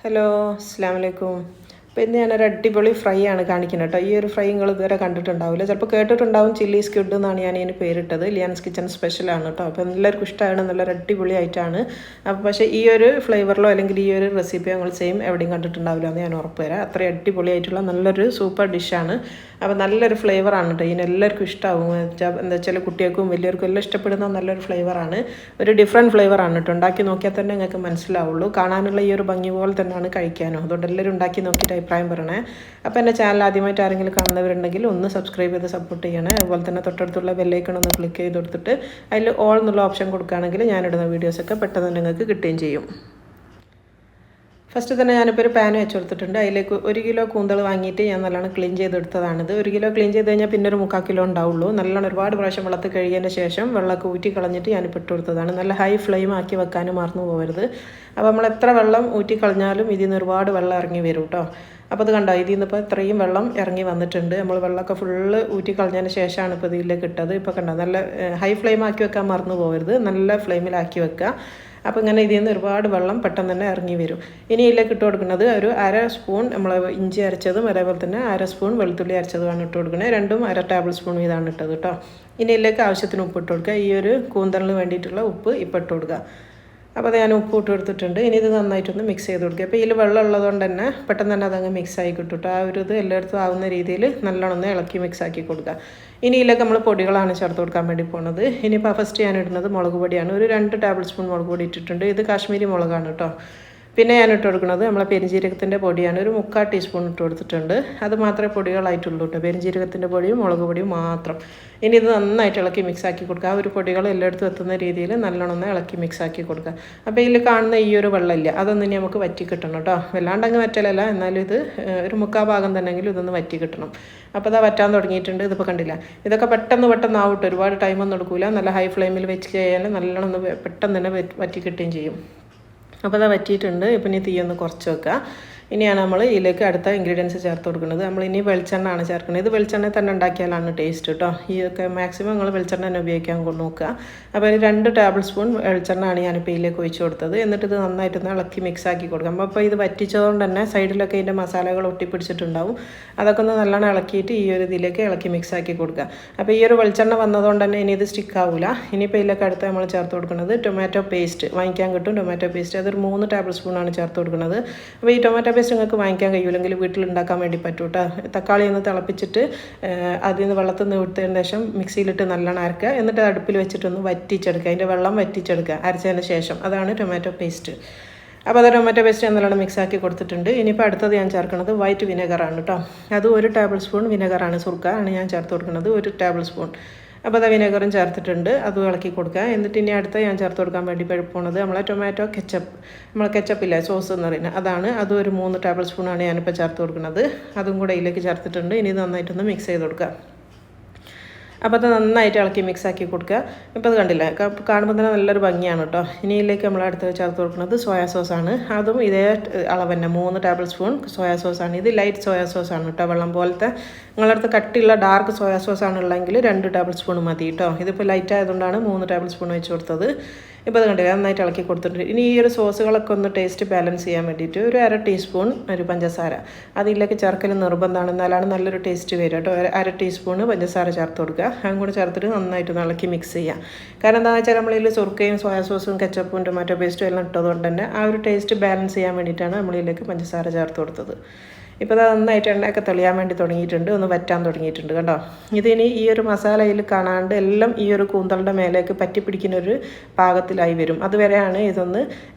Hello, അസ്സലാമു അലൈക്കും. അപ്പോൾ ഇന്ന് ഞാനൊരു അടിപൊളി ഫ്രൈ ആണ് കാണിക്കുന്നത് കേട്ടോ. ഈ ഒരു ഫ്രൈ നിങ്ങൾ ഇതുവരെ കണ്ടിട്ടുണ്ടാവില്ല, ചിലപ്പോൾ കേട്ടിട്ടുണ്ടാവും. ചില്ലി സ്ക്വിഡ് എന്നാണ് ഞാൻ ഇതിന് പേരിട്ടത്. ലിയാൻസ് കിച്ചൺ സ്പെഷ്യലാണ് കേട്ടോ. അപ്പോൾ എല്ലാവർക്കും ഇഷ്ടമാണ്, നല്ലൊരു അടിപൊളി ആയിട്ടാണ്. അപ്പോൾ പക്ഷേ ഈ ഒരു ഫ്ലേവറിലോ അല്ലെങ്കിൽ ഈ ഒരു റെസിപ്പിയോ നിങ്ങൾ സെയിം എവിടെയും കണ്ടിട്ടുണ്ടാവില്ല എന്ന് ഞാൻ ഉറപ്പ് തരാം. അത്രയും അടിപൊളിയായിട്ടുള്ള നല്ലൊരു സൂപ്പർ ഡിഷാണ്. അപ്പോൾ നല്ലൊരു ഫ്ലേവറാണ് കേട്ടോ. ഇതിന് എല്ലാവർക്കും ഇഷ്ടമാകും. എന്താ വെച്ചാൽ കുട്ടികൾക്കും വലിയവർക്കും എല്ലാം ഇഷ്ടപ്പെടുന്ന നല്ലൊരു ഫ്ലേവറാണ്. ഒരു ഡിഫറെൻറ്റ് ഫ്ലേവറാണ് കേട്ടോ. ഉണ്ടാക്കി നോക്കിയാൽ തന്നെ നിങ്ങൾക്ക് മനസ്സിലാവുള്ളൂ. കാണാനുള്ള ഈ ഒരു ഭംഗി പോലെ തന്നെയാണ് കഴിക്കാനും. അതുകൊണ്ട് എല്ലാവരും ഉണ്ടാക്കി നോക്കിയിട്ട് അഭിപ്രായം പറയണേ. അപ്പോൾ എൻ്റെ ചാനൽ ആദ്യമായിട്ട് ആരെങ്കിലും കാണുന്നവരുണ്ടെങ്കിൽ ഒന്ന് സബ്സ്ക്രൈബ് ചെയ്ത് സപ്പോർട്ട് ചെയ്യണേ. അതുപോലെ തന്നെ തൊട്ടടുത്തുള്ള ബെല്ലൈക്കൺ ഒന്ന് ക്ലിക്ക് ചെയ്ത് കൊടുത്തിട്ട് അതിൽ ഓൾ എന്നുള്ള ഓപ്ഷൻ കൊടുക്കുകയാണെങ്കിൽ ഞാനിടുന്ന വീഡിയോസൊക്കെ പെട്ടെന്ന് നിങ്ങൾക്ക് കിട്ടുകയും ചെയ്യും. ഫസ്റ്റ് തന്നെ ഞാനിപ്പോൾ ഒരു പാൻ വെച്ച് കൊടുത്തിട്ടുണ്ട്. അതിലേക്ക് 1 കിലോ കൂന്തൽ വാങ്ങിയിട്ട് ഞാൻ നല്ലോണം ക്ലീൻ ചെയ്തെടുത്തതാണിത്. 1 കിലോ ക്ലീൻ ചെയ്ത് കഴിഞ്ഞാൽ പിന്നെ ഒരു 3/4 കിലോ ഉണ്ടാവുള്ളൂ. നല്ലോണം ഒരുപാട് പ്രാവശ്യം വെള്ളത്തിൽ കഴുകിയതിന് ശേഷം വെള്ളമൊക്കെ ഊറ്റി കളഞ്ഞിട്ട് ഞാനിപ്പോൾ ഇട്ട് കൊടുത്തതാണ്. നല്ല ഹൈ ഫ്ലെയിം ആക്കി വെക്കാനും മറന്നു പോകരുത്. അപ്പോൾ നമ്മൾ എത്ര വെള്ളം ഊറ്റി കളഞ്ഞാലും ഇതിൽ നിന്ന് ഒരുപാട് വെള്ളം ഇറങ്ങി വരും കേട്ടോ. അപ്പോൾ അത് കണ്ടോ, ഇതിൽ നിന്ന് ഇപ്പോൾ ഇത്രയും വെള്ളം ഇറങ്ങി വന്നിട്ടുണ്ട്. നമ്മൾ വെള്ളമൊക്കെ ഫുള്ള് ഊറ്റി കളഞ്ഞതിന് ശേഷമാണ് ഇപ്പോൾ ഇതിലേക്ക് ഇട്ടത്. ഇപ്പോൾ കണ്ടോ, നല്ല ഹൈ ഫ്ലെയിം ആക്കി വെക്കാൻ മറന്നു പോകരുത്, നല്ല ഫ്ലെയിമിലാക്കി വെക്കുക. അപ്പോൾ ഇങ്ങനെ ഇതിൽ നിന്ന് ഒരുപാട് വെള്ളം പെട്ടെന്ന് തന്നെ ഇറങ്ങി വരും. ഇനി ഇതിലേക്ക് ഇട്ട് കൊടുക്കുന്നത് ഒരു 1/2 സ്പൂൺ നമ്മൾ ഇഞ്ചി അരച്ചതും അതേപോലെ തന്നെ 1/2 സ്പൂൺ വെളുത്തുള്ളി അരച്ചതുമാണ് ഇട്ട് കൊടുക്കുന്നത്. രണ്ടും 1/2 ടേബിൾ സ്പൂൺ ഇതാണ് ഇട്ടത് കേട്ടോ. ഇനി ഇതിലേക്ക് ആവശ്യത്തിന് ഉപ്പ് ഇട്ട് കൊടുക്കുക. ഈ ഒരു കൂന്തലിന് വേണ്ടിയിട്ടുള്ള ഉപ്പ് ഇപ്പോൾ ഇട്ട് കൊടുക്കുക. അപ്പോൾ അത് ഞാൻ ഉപ്പ് ഇട്ട് കൊടുത്തിട്ടുണ്ട്. ഇനി ഇത് നന്നായിട്ടൊന്ന് മിക്സ് ചെയ്ത് കൊടുക്കുക. അപ്പോൾ ഇതിൽ വെള്ളം ഉള്ളതുകൊണ്ട് തന്നെ പെട്ടെന്ന് തന്നെ അതങ്ങ് മിക്സ് ആയി കിട്ടും കേട്ടോ. ആ ഒരു ഇത് എല്ലായിടത്തും ആവുന്ന രീതിയിൽ നല്ലോണം ഒന്ന് ഇളക്കി മിക്സ് ആക്കി കൊടുക്കുക. ഇനി ഇതിലേക്ക് നമ്മൾ പൊടികളാണ് ചേർത്ത് കൊടുക്കാൻ വേണ്ടി പോകുന്നത്. ഇനിയിപ്പോൾ ഫസ്റ്റ് ഞാൻ ഇടുന്നത് മുളക് പൊടിയാണ്. ഒരു 2 ടേബിൾ സ്പൂൺ മുളക് പൊടി ഇട്ടിട്ടുണ്ട്. ഇത് കാശ്മീരി മുളകാണ് കേട്ടോ. പിന്നെ ഞാൻ ഇട്ട് കൊടുക്കുന്നത് നമ്മളെ പെരിഞ്ജീരകത്തിൻ്റെ പൊടിയാണ്. ഒരു 3/4 ടീസ്പൂൺ ഇട്ട് കൊടുത്തിട്ടുണ്ട്. അത് മാത്രമേ പൊടികളായിട്ടുള്ളൂ കേട്ടോ, പെരിഞ്ജീരകത്തിൻ്റെ പൊടിയും മുളക് പൊടിയും മാത്രം. ഇനി ഇത് നന്നായിട്ട് ഇളക്കി മിക്സ് ആക്കി കൊടുക്കുക. ആ ഒരു പൊടികൾ എല്ലായിടത്തും എത്തുന്ന രീതിയിൽ നല്ലോണം ഒന്ന് ഇളക്കി മിക്സ് ആക്കി കൊടുക്കുക. അപ്പോൾ ഇതിൽ കാണുന്ന ഈ ഒരു വെള്ളമില്ല, അതൊന്നും ഇനി നമുക്ക് വറ്റി കിട്ടണം കേട്ടോ. വല്ലാണ്ടങ്ങ് വറ്റലല്ല, എന്നാലും ഇത് ഒരു 3/4 ഭാഗം തന്നെങ്കിലും ഇതൊന്ന് വറ്റി കിട്ടണം. അപ്പോൾ അത് വറ്റാൻ തുടങ്ങിയിട്ടുണ്ട്. ഇതിപ്പോൾ കണ്ടില്ല, ഇതൊക്കെ പെട്ടെന്ന് ആവട്ടെ, ഒരുപാട് ടൈമൊന്നും എടുക്കില്ല. നല്ല ഹൈ ഫ്ലെയിമിൽ വെച്ച് കഴിഞ്ഞാൽ നല്ലോണം ഒന്ന് പെട്ടെന്ന് തന്നെ വറ്റി കിട്ടുകയും ചെയ്യും. അപ്പോൾ അത് വറ്റിയിട്ടുണ്ട്. ഇപ്പം ഇനി തീയൊന്ന് കുറച്ച് വെക്കുക. ഇനിയാണ് നമ്മൾ ഇതിലേക്ക് അടുത്ത ഇൻഗ്രീഡിയൻസ് ചേർത്ത് കൊടുക്കുന്നത്. നമ്മൾ ഇനി വെളിച്ചെണ്ണ ആണ് ചേർക്കുന്നത്. ഇത് വെളിച്ചെണ്ണ തന്നെ ഉണ്ടാക്കിയാലാണ് ടേസ്റ്റ് കേട്ടോ. ഈ ഒക്കെ മാക്സിമം നിങ്ങൾ വെളിച്ചെണ്ണ തന്നെ ഉപയോഗിക്കാൻ നോക്കുക. അപ്പോൾ ഒരു 2 ടേബിൾ സ്പൂൺ വെളിച്ചെണ്ണ ആണ് ഞാനിപ്പോൾ ഇതിലേക്ക് ഒഴിച്ച് കൊടുത്തത്. എന്നിട്ട് ഇത് നന്നായിട്ടൊന്ന് ഇളക്കി മിക്സ് ആക്കി കൊടുക്കാം. അപ്പോൾ ഇത് വറ്റിച്ചതുകൊണ്ട് തന്നെ സൈഡിലൊക്കെ ഇതിൻ്റെ മസാലകൾ ഒട്ടിപ്പിടിച്ചിട്ടുണ്ടാവും. അതൊക്കെ ഒന്ന് നല്ലോണം ഇളക്കിയിട്ട് ഈ ഒരു ഇതിലേക്ക് ഇളക്കി മിക്സ് ആക്കി കൊടുക്കുക. അപ്പോൾ ഈ ഒരു വെളിച്ചെണ്ണ വന്നതുകൊണ്ട് തന്നെ ഇനി ഇത് സ്റ്റിക്ക് ആവില്ല. ഇനിയിപ്പോൾ ഇതിലേക്ക് അടുത്ത് നമ്മൾ ചേർത്ത് കൊടുക്കുന്നത് ടൊമാറ്റോ പേസ്റ്റ് വാങ്ങിക്കാൻ കിട്ടും. ടൊമാറ്റോ പേസ്റ്റ് അതൊരു 3 ടേബിൾ സ്പൂണാണ് ചേർത്ത് കൊടുക്കുന്നത്. അപ്പോൾ ഈ ടൊമാറ്റോ പേസ്റ്റ് നിങ്ങൾക്ക് വാങ്ങിക്കാൻ കഴിയില്ലെങ്കിൽ വീട്ടിൽ ഉണ്ടാക്കാൻ വേണ്ടി പറ്റും കേട്ടോ. തക്കാളി ഒന്ന് തിളപ്പിച്ചിട്ട് അതിൽ നിന്ന് വെള്ളത്തിൽ നിന്ന് എടുത്തതിന് ശേഷം മിക്സിയിലിട്ട് നല്ലോണം അരക്കുക. എന്നിട്ട് അടുപ്പിൽ വെച്ചിട്ടൊന്ന് വറ്റിച്ചെടുക്കുക, അതിൻ്റെ വെള്ളം വറ്റിച്ചെടുക്കുക അരച്ചതിന് ശേഷം. അതാണ് ടൊമാറ്റോ പേസ്റ്റ്. അപ്പോൾ അത് ടൊമാറ്റോ പേസ്റ്റ് ഞാൻ നല്ലോണം മിക്സ് ആക്കി കൊടുത്തിട്ടുണ്ട്. ഇനിയിപ്പോൾ അടുത്തത് ഞാൻ ചേർക്കുന്നത് വൈറ്റ് വിനെഗറാണ് കേട്ടോ. അത് 1 ടേബിൾ സ്പൂൺ വിനെഗറാണ്, സുർക്ക ആണ് ഞാൻ ചേർത്ത് കൊടുക്കുന്നത്, 1 ടേബിൾ സ്പൂൺ. അപ്പോൾ അത് വിനെഗറും ചേർത്തിട്ടുണ്ട്, അതും ഇളക്കി കൊടുക്കുക. എന്നിട്ട് ഇനി അടുത്ത ഞാൻ ചേർത്ത് കൊടുക്കാൻ വേണ്ടി പോകുന്നത് നമ്മളെ ടൊമാറ്റോ കെച്ചപ്പ്, നമ്മളെ കെച്ചപ്പില്ല സോസ് എന്ന് പറയുന്നത് അതാണ്. അതും ഒരു 3 ടേബിൾ സ്പൂണാണ് ഞാനിപ്പോൾ ചേർത്ത് കൊടുക്കുന്നത്. അതും കൂടെ ഇതിലേക്ക് ചേർത്തിട്ടുണ്ട്. ഇനി നന്നായിട്ടൊന്ന് മിക്സ് ചെയ്ത് കൊടുക്കുക. അപ്പോൾ അത് നന്നായിട്ട് ഇളക്കി മിക്സ് ആക്കി കൊടുക്കുക. ഇപ്പോൾ അത് കണ്ടില്ല, കാണുമ്പോൾ തന്നെ നല്ലൊരു ഭംഗിയാണ് കേട്ടോ. ഇനി ഇതിലേക്ക് നമ്മൾ അടുത്ത് ചേർത്ത് കൊടുക്കുന്നത് സോയാ സോസാണ്. അതും ഇതേ അളവ് തന്നെ 3 ടേബിൾ സ്പൂൺ സോയാ സോസാണ്. ഇത് ലൈറ്റ് സോയാ സോസാണ് കേട്ടോ, വെള്ളം പോലത്തെ. നിങ്ങളുടെ അടുത്ത് കട്ടിയുള്ള ഡാർക്ക് സോയാ സോസ് ആണുള്ളെങ്കിൽ 2 ടേബിൾ സ്പൂൺ മതി കേട്ടോ. ഇതിപ്പോൾ ലൈറ്റ് ആയതുകൊണ്ടാണ് 3 ടേബിൾ സ്പൂൺ വെച്ച് കൊടുത്തത്. ഇപ്പോൾ അത് കണ്ടില്ല, നന്നായിട്ട് ഇളക്കി കൊടുത്തിട്ടുണ്ട്. ഇനി ഈ ഒരു സോസുകളൊക്കെ ഒന്ന് ടേസ്റ്റ് ബാലൻസ് ചെയ്യാൻ വേണ്ടിയിട്ട് ഒരു 1/2 ടീസ്പൂൺ ഒരു പഞ്ചസാര അതിലേക്ക് ചേർക്കൽ നിർബന്ധമാണ്, എന്നാലാണ് നല്ലൊരു ടേസ്റ്റ് വരിക കേട്ടോ. 1/2 ടീസ്പൂൺ പഞ്ചസാര ചേർത്ത് കൊടുക്കുക. അതും കൂടെ ചേർത്തിട്ട് നന്നായിട്ട് ഇളക്കി മിക്സ് ചെയ്യുക. കാരണം എന്താണെന്ന് വെച്ചാൽ നമ്മളിതിൽ സുർക്കയും സോയാ സോസും കെച്ചപ്പും ടൊമാറ്റോ പേസ്റ്റും എല്ലാം ഇട്ടതുകൊണ്ട് തന്നെ ആ ഒരു ടേസ്റ്റ് ബാലൻസ് ചെയ്യാൻ വേണ്ടിയിട്ടാണ് നമ്മളിതിലേക്ക് പഞ്ചസാര ചേർത്ത് കൊടുത്തത്. ഇപ്പോൾ അത് നന്നായിട്ട് എണ്ണയൊക്കെ തെളിയാൻ വേണ്ടി തുടങ്ങിയിട്ടുണ്ട്, ഒന്ന് വറ്റാൻ തുടങ്ങിയിട്ടുണ്ട് കേട്ടോ. ഇതിനി ഈ ഒരു മസാലയിൽ കാണാണ്ട് എല്ലാം ഈ ഒരു കൂന്തളുടെ മേലേക്ക് പറ്റിപ്പിടിക്കുന്ന ഒരു പാകത്തിലായി വരും. അതുവരെയാണ് ഇതൊന്ന്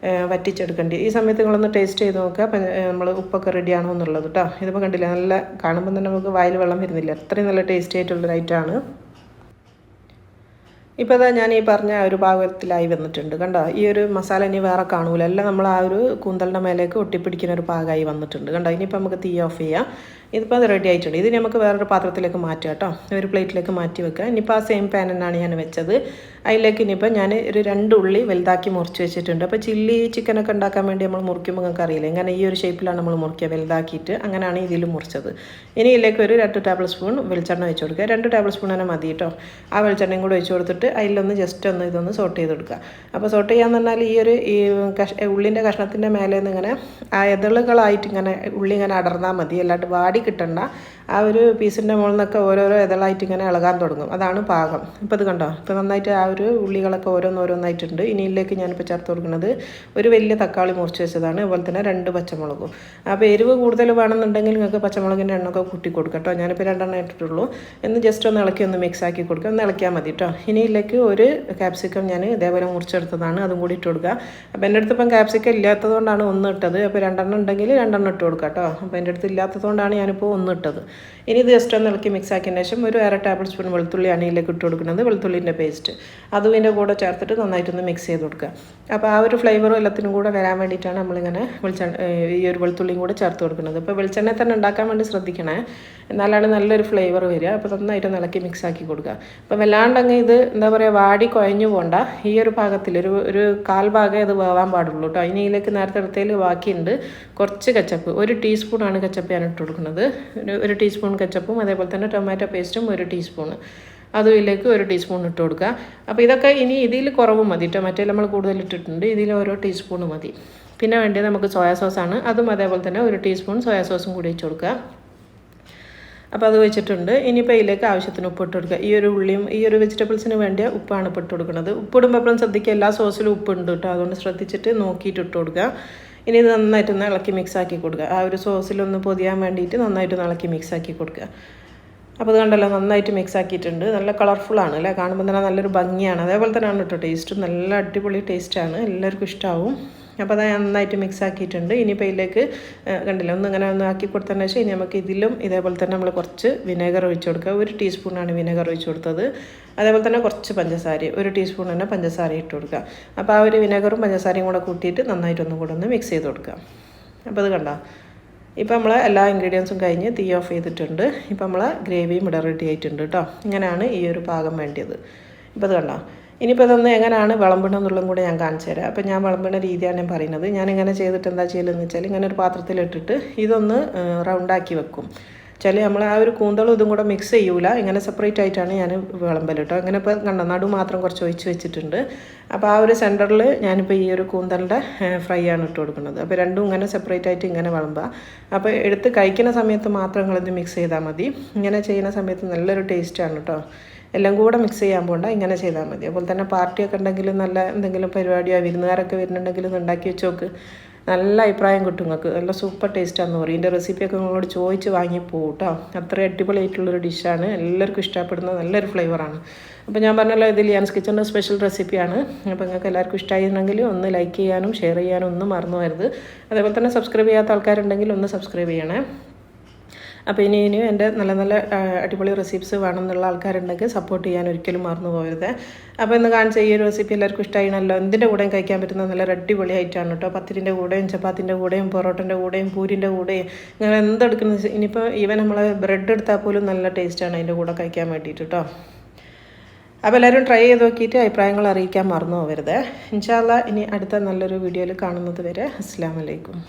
വറ്റിച്ചെടുക്കേണ്ടത്. ഈ സമയത്ത് നിങ്ങളൊന്ന് ടേസ്റ്റ് ചെയ്ത് നോക്കുക നമ്മൾ ഉപ്പൊക്കെ റെഡിയാണോ എന്നുള്ളത് കേട്ടോ. ഇതിപ്പോൾ കണ്ടില്ല, നല്ല കാണുമ്പോൾ തന്നെ നമുക്ക് വായിൽ വെള്ളം വരുന്നില്ല, അത്രയും നല്ല ടേസ്റ്റി ആയിട്ടുള്ളൊരു ഐറ്റമാണ്. ഇപ്പോൾ ഇതാ ഞാൻ ഈ പറഞ്ഞ ഒരു പാകത്തിലായി വന്നിട്ടുണ്ട് കണ്ടോ. ഈ ഒരു മസാല ഇനി വേറെ കാണൂല, എല്ലാം നമ്മൾ ആ ഒരു കൂന്തലിൻ്റെ മേലേക്ക് ഒട്ടിപ്പിടിക്കുന്ന ഒരു പാകമായി വന്നിട്ടുണ്ട് കണ്ടോ. ഇനിയിപ്പോൾ നമുക്ക് തീ ഓഫ് ചെയ്യാം. ഇതിപ്പോൾ അത് റെഡി ആയിട്ടുണ്ട്. ഇത് നമുക്ക് വേറൊരു പാത്രത്തിലേക്ക് മാറ്റാം കേട്ടോ, ഒരു പ്ലേറ്റിലേക്ക് മാറ്റി വെക്കുക. ഇനിയിപ്പോൾ ആ സെയിം പാൻ തന്നെയാണ് ഞാൻ വെച്ചത്. അതിലേക്ക് ഇനിയിപ്പോൾ ഞാൻ ഒരു 2 ഉള്ളി വലുതാക്കി മുറിച്ച് വെച്ചിട്ടുണ്ട്. അപ്പോൾ ചില്ലി ചിക്കനൊക്കെ ഉണ്ടാക്കാൻ വേണ്ടി നമ്മൾ മുറിക്കുമ്പോൾ നിങ്ങൾക്ക് അറിയില്ല, ഇങ്ങനെ ഈ ഒരു ഷേപ്പിലാണ് നമ്മൾ മുറിക്കുക, വലുതാക്കിയിട്ട്. അങ്ങനെയാണ് ഇതിൽ മുറിച്ചത്. ഇനി ഇതിലേക്ക് ഒരു 2 ടേബിൾ സ്പൂൺ വെളിച്ചെണ്ണ വെച്ച് കൊടുക്കുക. 2 ടേബിൾ സ്പൂൺ തന്നെ മതി കേട്ടോ. ആ വെളിച്ചെണ്ണയും കൂടെ വെച്ച് കൊടുത്തിട്ട് അതിലൊന്ന് ജസ്റ്റ് ഒന്ന് ഇതൊന്ന് സോട്ട് ചെയ്ത് കൊടുക്കുക. അപ്പോൾ സോട്ട് ചെയ്യാന്ന് പറഞ്ഞാൽ ഈ ഉള്ളിൻ്റെ കഷ്ണത്തിൻ്റെ മേലെ നിന്ന് ഇങ്ങനെ ആ ഇതളുകളായിട്ട് ഇങ്ങനെ ഉള്ളി ഇങ്ങനെ അടർന്നാൽ മതി, അല്ലാണ്ട് വാടി കിട്ടണ്ട. ആ ഒരു പീസിൻ്റെ മുകളിൽ നിന്നൊക്കെ ഓരോരോ ഇതളായിട്ട് ഇങ്ങനെ ഇളകാൻ തുടങ്ങും, അതാണ് പാകം. ഇപ്പോൾ ഇത് കണ്ടോ, ഇപ്പോൾ നന്നായിട്ട് ആ ഒരു ഉള്ളികളൊക്കെ ഓരോന്നോരോന്നായിട്ടുണ്ട്. ഇനി ഇതിലേക്ക് ഞാനിപ്പോൾ ചേർത്ത് കൊടുക്കുന്നത് ഒരു വലിയ തക്കാളി മുറിച്ച് വെച്ചതാണ്, അതുപോലെ തന്നെ 2 പച്ചമുളകും. അപ്പോൾ എരിവ് കൂടുതൽ വേണമെന്നുണ്ടെങ്കിൽ നിങ്ങൾക്ക് പച്ചമുളകിൻ്റെ എണ്ണമൊക്കെ കൂട്ടി കൊടുക്കാം കേട്ടോ. ഞാനിപ്പോൾ 2 എണ്ണം ഇട്ടിട്ടുള്ളൂ. എന്ന് ജസ്റ്റ് ഒന്ന് ഇളക്കി ഒന്ന് മിക്സ് ആക്കി കൊടുക്കുക, ഒന്ന് ഇളക്കിയാൽ മതി കേട്ടോ. ഇനി ഇതിലേക്ക് ഒരു ക്യാപ്സിക്കം ഞാൻ ഇതേപോലെ മുറിച്ചെടുത്തതാണ്, അതും കൂടി ഇട്ട് കൊടുക്കുക. അപ്പോൾ എൻ്റെ അടുത്ത് ഇപ്പം ക്യാപ്സിക്കം ഇല്ലാത്തതുകൊണ്ടാണ് 1 ഇട്ടത്. അപ്പോൾ 2 എണ്ണം ഉണ്ടെങ്കിൽ 2 എണ്ണം ഇട്ട് കൊടുക്കുക കേട്ടോ. അപ്പോൾ എൻ്റെ അടുത്ത് ഇല്ലാത്തതുകൊണ്ടാണ് ഞാനിപ്പോൾ 1 ഇട്ടത്. ഇനി ഇത് ജസ്റ്റ് ഒന്ന് ഇളക്കി മിക്സ് ആക്കിയതിന് ശേഷം ഒരു 1/2 ടേബിൾ സ്പൂൺ വെളുത്തുള്ളിയാണ് ഇതിലേക്ക് ഇട്ട് കൊടുക്കുന്നത്, വെളുത്തുള്ളിൻ്റെ പേസ്റ്റ്. അതും ഇതിൻ്റെ കൂടെ ചേർത്തിട്ട് നന്നായിട്ടൊന്ന് മിക്സ് ചെയ്ത് കൊടുക്കുക. അപ്പോൾ ആ ഒരു ഫ്ലേവറും എല്ലാത്തിനും കൂടെ വരാൻ വേണ്ടിയിട്ടാണ് നമ്മളിങ്ങനെ ഈ ഒരു വെളുത്തുള്ളിയും കൂടെ ചേർത്ത് കൊടുക്കുന്നത്. അപ്പോൾ വെളിച്ചെണ്ണ തന്നെ ഉണ്ടാക്കാൻ വേണ്ടി ശ്രദ്ധിക്കണേ, എന്നാലാണ് നല്ലൊരു ഫ്ലേവർ വരിക. അപ്പോൾ നന്നായിട്ട് ഇളക്കി മിക്സ് ആക്കി കൊടുക്കുക. അപ്പോൾ വല്ലാണ്ടങ്ങ് ഇത് എന്താ പറയുക, വാടി കുഴഞ്ഞു പോകണ്ട. ഈ ഒരു പാകത്തിൽ ഒരു 1/4 ഭാഗം ഇത് വേവാൻ പാടുള്ളൂ കേട്ടോ. ഇനി ഇതിലേക്ക് നേരത്തെ എടുത്തതിൽ ബാക്കിയുണ്ട് കുറച്ച് കച്ചപ്പ്, 1 ടീസ്പൂണാണ് കച്ചപ്പ് ഞാൻ ഇട്ട് കൊടുക്കുന്നത്. 1 ടീസ്പൂൺ കച്ചപ്പും അതേപോലെ തന്നെ ടൊമാറ്റോ പേസ്റ്റും 1 ടീസ്പൂൺ, അതും ഇതിലേക്ക് 1 ടീസ്പൂൺ ഇട്ട് കൊടുക്കുക. അപ്പോൾ ഇതൊക്കെ ഇനി ഇതിൽ കുറവ് മതി കേട്ടോ, മറ്റേ നമ്മൾ കൂടുതൽ ഇട്ടിട്ടുണ്ട്, ഇതിൽ ഓരോ ടീസ്പൂൺ മതി. പിന്നെ വേണ്ടത് നമുക്ക് സോയാ സോസാണ്, അതും അതേപോലെ തന്നെ 1 ടീസ്പൂൺ സോയാ സോസും കൂടി വെച്ച് കൊടുക്കുക. അപ്പോൾ അത് വെച്ചിട്ടുണ്ട്. ഇനിയിപ്പോൾ ഇതിലേക്ക് ആവശ്യത്തിന് ഉപ്പ് ഇട്ട് കൊടുക്കുക. ഈ ഒരു ഉള്ളിയും ഈ ഒരു വെജിറ്റബിൾസിന് വേണ്ടിയ ഉപ്പാണ് ഇപ്പോൾ ഇട്ട് കൊടുക്കുന്നത്. ഉപ്പിടുമ്പോൾ എപ്പോഴും ശ്രദ്ധിക്കുക, എല്ലാ സോസിലും ഉപ്പുണ്ട് കേട്ടോ, അതുകൊണ്ട് ശ്രദ്ധിച്ചിട്ട് നോക്കിയിട്ട് ഇട്ട് കൊടുക്കുക. ഇനി ഇത് നന്നായിട്ടൊന്ന് ഇളക്കി മിക്സ് ആക്കി കൊടുക്കുക. ആ ഒരു സോസിലൊന്ന് പൊതിയാൻ വേണ്ടിയിട്ട് നന്നായിട്ടൊന്ന് ഇളക്കി മിക്സ് ആക്കി കൊടുക്കുക. അപ്പോൾ അത് കണ്ടല്ലോ, നന്നായിട്ട് മിക്സ് ആക്കിയിട്ടുണ്ട്. നല്ല കളർഫുള്ളാണ് അല്ലേ, കാണുമ്പോൾ തന്നെ നല്ലൊരു ഭംഗിയാണ്. അതേപോലെ തന്നെയാണ് കേട്ടോ ടേസ്റ്റും, നല്ല അടിപൊളി ടേസ്റ്റാണ്, എല്ലാവർക്കും ഇഷ്ടമാവും. അപ്പോൾ അത് നന്നായിട്ട് മിക്സ് ആക്കിയിട്ടുണ്ട്. ഇനിയിപ്പോൾ ഇതിലേക്ക് കണ്ടില്ല ഒന്നിങ്ങനെ ഒന്ന് ആക്കി കൊടുത്തതിന് ശേഷം ഇനി നമുക്ക് ഇതിലും ഇതേപോലെ തന്നെ നമ്മൾ കുറച്ച് വിനെഗർ ഒഴിച്ച് കൊടുക്കുക. 1 ടീസ്പൂണാണ് വിനെഗർ ഒഴിച്ച് കൊടുത്തത്. അതേപോലെ തന്നെ കുറച്ച് പഞ്ചസാര, 1 ടീസ്പൂൺ തന്നെ പഞ്ചസാര ഇട്ട് കൊടുക്കുക. അപ്പോൾ ആ ഒരു വിനെഗറും പഞ്ചസാരയും കൂടെ കൂട്ടിയിട്ട് നന്നായിട്ടൊന്നും കൂടെ ഒന്ന് മിക്സ് ചെയ്ത് കൊടുക്കുക. അപ്പോൾ അത് കണ്ടോ, ഇപ്പോൾ നമ്മൾ എല്ലാ ഇൻഗ്രീഡിയൻസും കഴിഞ്ഞ് തീ ഓഫ് ചെയ്തിട്ടുണ്ട്. ഇപ്പോൾ നമ്മൾ ഗ്രേവിയും ഇവിടെ റെഡി ആയിട്ടുണ്ട് കേട്ടോ. ഇങ്ങനെയാണ് ഈ ഒരു പാകം വേണ്ടിയത്. ഇപ്പോൾ അത് കണ്ടോ. ഇനിയിപ്പോൾ ഇതൊന്ന് എങ്ങനെയാണ് വിളമ്പണം എന്നുള്ളതും കൂടെ ഞാൻ കാണിച്ചു തരാം. അപ്പോൾ ഞാൻ വിളമ്പുന്ന രീതിയാണ് ഞാൻ പറയുന്നത്. ഞാനിങ്ങനെ ചെയ്തിട്ട് എന്താ ചെയ്യലെന്ന് വെച്ചാൽ ഇങ്ങനെ ഒരു പാത്രത്തിലിട്ടിട്ട് ഇതൊന്ന് റൗണ്ടാക്കി വെക്കും. നമ്മൾ ആ ഒരു കൂന്തളും ഇതും കൂടെ മിക്സ് ചെയ്യൂല, ഇങ്ങനെ സെപ്പറേറ്റ് ആയിട്ടാണ് ഞാൻ വിളമ്പൽ കേട്ടോ. അങ്ങനെ ഇപ്പോൾ കണ്ടോ, നടു മാത്രം കുറച്ച് ഒഴിച്ച് വെച്ചിട്ടുണ്ട്. അപ്പോൾ ആ ഒരു സെൻറ്ററിൽ ഞാനിപ്പോൾ ഈ ഒരു കൂന്തലിൻ്റെ ഫ്രൈ ആണ് ഇട്ട് കൊടുക്കുന്നത്. അപ്പോൾ രണ്ടും ഇങ്ങനെ സെപ്പറേറ്റ് ആയിട്ട് ഇങ്ങനെ വിളമ്പുക. അപ്പോൾ എടുത്ത് കഴിക്കുന്ന സമയത്ത് മാത്രം നിങ്ങളിത് മിക്സ് ചെയ്താൽ മതി. ഇങ്ങനെ ചെയ്യുന്ന സമയത്ത് നല്ലൊരു ടേസ്റ്റാണ് കേട്ടോ. എല്ലാം കൂടെ മിക്സ് ചെയ്യാൻ പോകണ്ട, ഇങ്ങനെ ചെയ്താൽ മതി. അതുപോലെ തന്നെ പാർട്ടിയൊക്കെ ഉണ്ടെങ്കിലും നല്ല എന്തെങ്കിലും പരിപാടിയോ വിരുന്നുകാരൊക്കെ വരുന്നുണ്ടെങ്കിലും ഇത് ഉണ്ടാക്കി വെച്ച് നോക്ക്, നല്ല അഭിപ്രായം കിട്ടും നിങ്ങൾക്ക്. നല്ല സൂപ്പർ ടേസ്റ്റാണെന്ന് പറയും. ഇതിൻ്റെ റെസിപ്പിയൊക്കെ നിങ്ങളോട് ചോദിച്ച് വാങ്ങിപ്പോകും കേട്ടോ. അത്ര അടിപൊളിയായിട്ടുള്ളൊരു ഡിഷാണ്, എല്ലാവർക്കും ഇഷ്ടപ്പെടുന്ന നല്ലൊരു ഫ്ലേവറാണ്. അപ്പോൾ ഞാൻ പറഞ്ഞല്ലോ, ഇത് ലിയാൻസ് കിച്ചണിൻ്റെ സ്പെഷ്യൽ റെസിപ്പിയാണ്. അപ്പോൾ നിങ്ങൾക്ക് എല്ലാവർക്കും ഇഷ്ടമായിരുന്നെങ്കിൽ ഒന്ന് ലൈക്ക് ചെയ്യാനും ഷെയർ ചെയ്യാനും ഒന്നും മറന്നു വരുത്. അതേപോലെ തന്നെ സബ്സ്ക്രൈബ് ചെയ്യാത്ത ആൾക്കാരുണ്ടെങ്കിൽ ഒന്ന് സബ്സ്ക്രൈബ് ചെയ്യണേ. അപ്പോൾ ഇനിയും എൻ്റെ നല്ല നല്ല അടിപൊളി റെസിപ്പീസ് വേണമെന്നുള്ള ആൾക്കാരുണ്ടെങ്കിൽ സപ്പോർട്ട് ചെയ്യാൻ ഒരിക്കലും മറന്നു പോകരുത്. അപ്പോൾ ഇന്ന് കാണിച്ച ഈ ഒരു റെസിപ്പി എല്ലാവർക്കും ഇഷ്ടമായിണല്ലോ. എന്തിൻ്റെ കൂടെയും കഴിക്കാൻ പറ്റുന്ന നല്ല അടിപൊളി ആയിട്ടാണ് കേട്ടോ. പത്തിരിൻ്റെ കൂടെയും ചപ്പാത്തിൻ്റെ കൂടെയും പൊറോട്ടൻ്റെ കൂടെയും പൂരിൻ്റെ കൂടെയും നിങ്ങൾ എന്തെടുക്കുന്നത്, ഇനിയിപ്പോൾ ഈവൻ നമ്മൾ ബ്രെഡ് എടുത്താൽ പോലും നല്ല ടേസ്റ്റാണ് അതിൻ്റെ കൂടെ കഴിക്കാൻ വേണ്ടിയിട്ട് കേട്ടോ. അപ്പോൾ എല്ലാവരും ട്രൈ ചെയ്ത് നോക്കിയിട്ട് അഭിപ്രായങ്ങൾ അറിയിക്കാൻ മറന്നു പോകരുത്. ഇൻഷാ അല്ലാഹ് ഇനി അടുത്ത നല്ലൊരു വീഡിയോയിൽ കാണുന്നത് വരെ അസ്സലാമു അലൈക്കും.